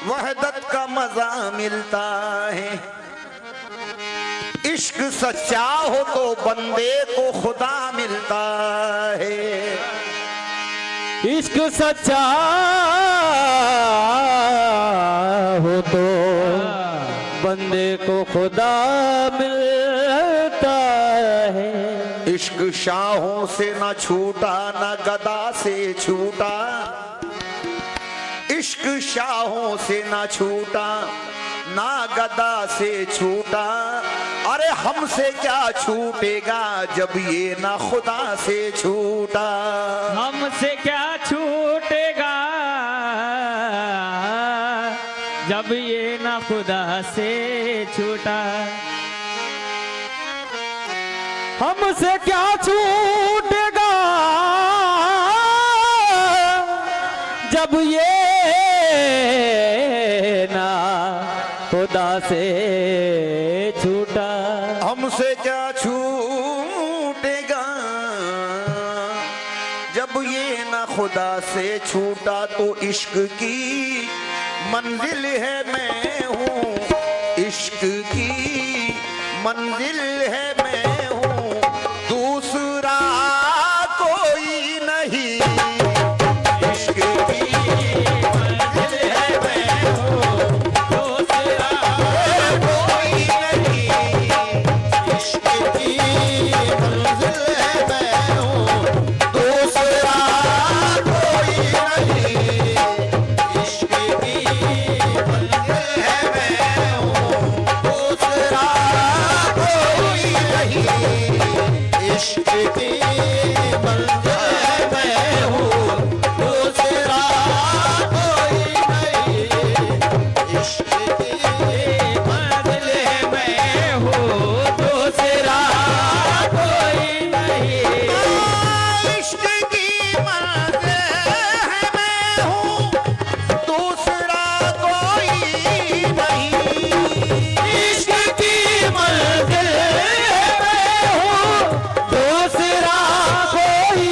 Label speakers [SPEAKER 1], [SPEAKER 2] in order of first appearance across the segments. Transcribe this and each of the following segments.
[SPEAKER 1] वहदत का मजा मिलता है। इश्क सच्चा हो तो बंदे को खुदा मिलता है।
[SPEAKER 2] इश्क सच्चा हो तो बंदे को खुदा मिलता है।
[SPEAKER 1] इश्क शाहों से न छूटा न गदा से छूटा। इश्क शाहों से न छूटा ना गदा से छूटा। अरे हमसे क्या छूटेगा जब ये ना खुदा से छूटा।
[SPEAKER 2] हमसे क्या छूटेगा जब ये ना खुदा से छूटा। हमसे क्या छूटेगा जब ये ना खुदा से छूटा।
[SPEAKER 1] हमसे क्या छूटेगा जब ये ना खुदा से छूटा। तो इश्क की मंजिल है मैं हूँ। इश्क की मंजिल है मैं हूँ। दूसरा कोई नहीं। इश्क की मंजिल है मैं हूँ। दूसरा कोई नहीं। इश्क की मंजिल है मैं हूँ। दूसरा कोई नहीं। इश्क की मंजिल है मैं हूँ। दूसरा कोई नहीं। इश्क की मंजिल है मैं हूँ। दूसरा कोई नहीं। इश्क की मंजिल है मैं हूँ। दूसरा कोई नहीं। इश्क की मंजिल है मैं हूँ। दूसरा कोई नहीं। इश्क की मंजिल है मैं हूँ। दूसरा कोई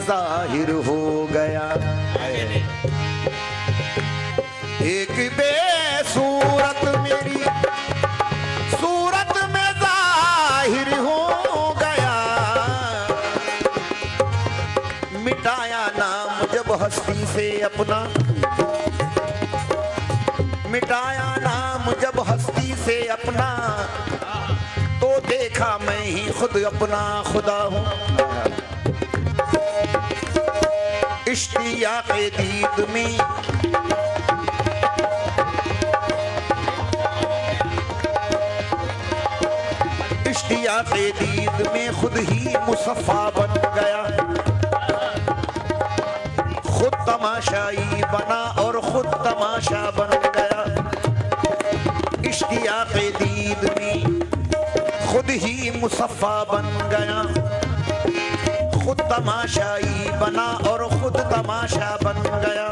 [SPEAKER 1] जाहिर हो गया। एक बेसूरत मेरी सूरत में जाहिर हो गया। मिटाया नाम जब हस्ती से अपना, मिटाया नाम जब हस्ती से अपना, तो देखा मैं ही खुद अपना खुदा हूं। इश्तियाक़े दीद में इश्तियाक़े दीद में खुद ही मुसफ़ा बन गया। खुद तमाशाई बना और खुद तमाशा बन गया। इश्तियाक़े दीद में खुद ही मुसफ़ा बन गया। खुद तमाशाई बना और खुद तमाशा बन गया।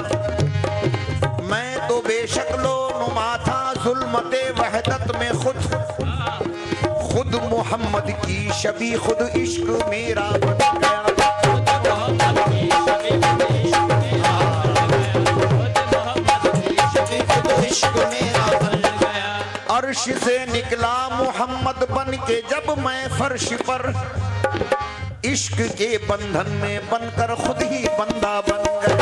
[SPEAKER 1] मैं तो बेशक्लो नुमा था ज़ुल्मते वहदत में खुद मोहम्मद की शबी खुद इश्क मेरा बन गया। अर्श से निकला मोहम्मद बन के जब मैं फर्श पर, इश्क के बंधन में बनकर खुद ही बंदा बन गया।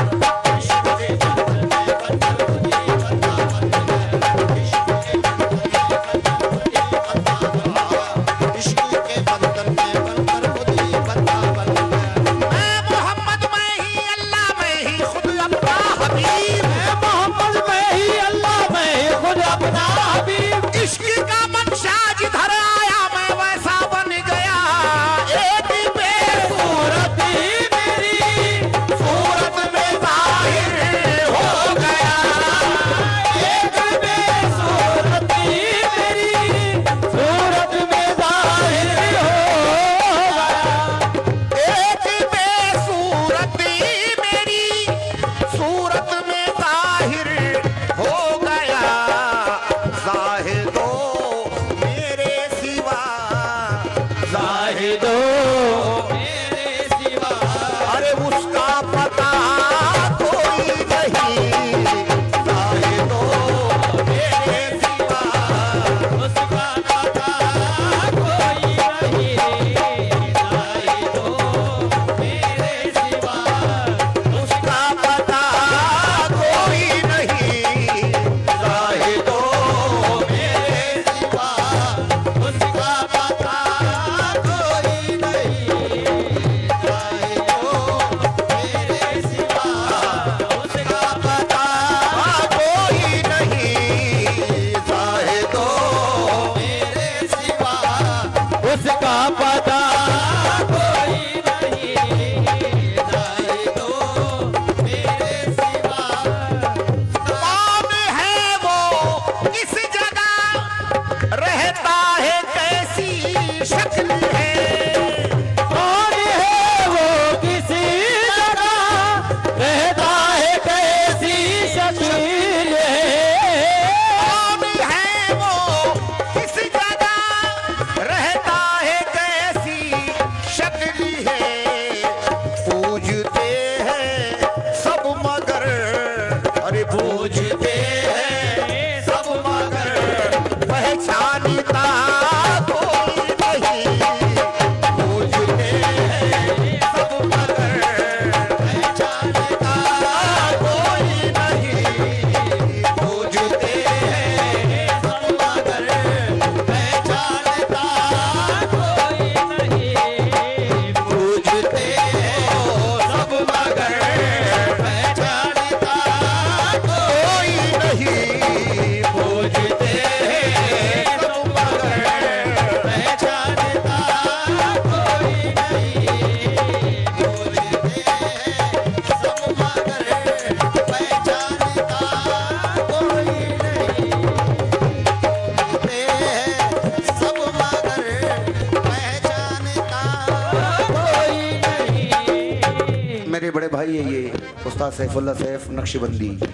[SPEAKER 1] मेरे बड़े भाई है ये उस्ताद सैफुल्लाह सैफ नक्शबंदी।